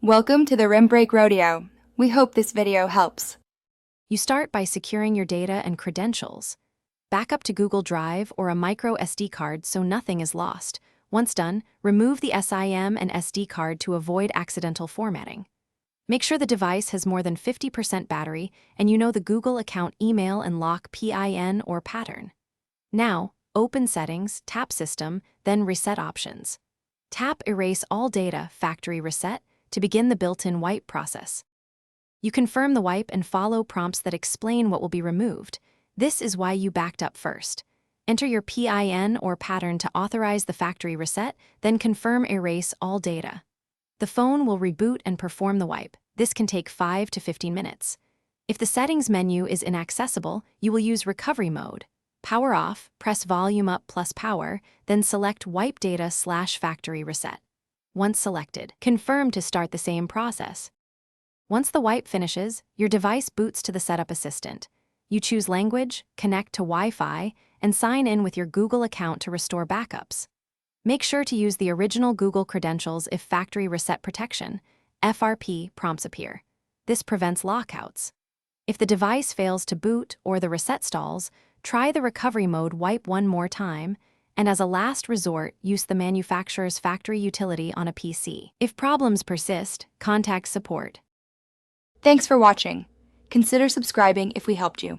Welcome to the Rim Break Rodeo. We hope this video helps. You start by securing your data and credentials. Back up to Google Drive or a micro SD card so nothing is lost. Once done, remove the SIM and SD card to avoid accidental formatting. Make sure the device has more than 50% battery and you know the Google account email and lock PIN or pattern. Now, open Settings, tap System, then Reset Options. Tap Erase All Data, Factory Reset, to begin the built-in wipe process. You confirm the wipe and follow prompts that explain what will be removed. This is why you backed up first. Enter your PIN or pattern to authorize the factory reset, then confirm Erase All Data. The phone will reboot and perform the wipe. This can take 5 to 15 minutes. If the settings menu is inaccessible, you will use recovery mode. Power off, press volume up plus power, then select Wipe Data/Factory Reset. Once selected, confirm to start the same process. Once the wipe finishes, your device boots to the Setup Assistant. You choose Language, connect to Wi-Fi, and sign in with your Google account to restore backups. Make sure to use the original Google credentials if Factory Reset Protection, FRP, prompts appear. This prevents lockouts. If the device fails to boot or the reset stalls, try the recovery mode wipe one more time, and as a last resort, use the manufacturer's factory utility on a PC. If problems persist, contact support. Thanks for watching. Consider subscribing if we helped you.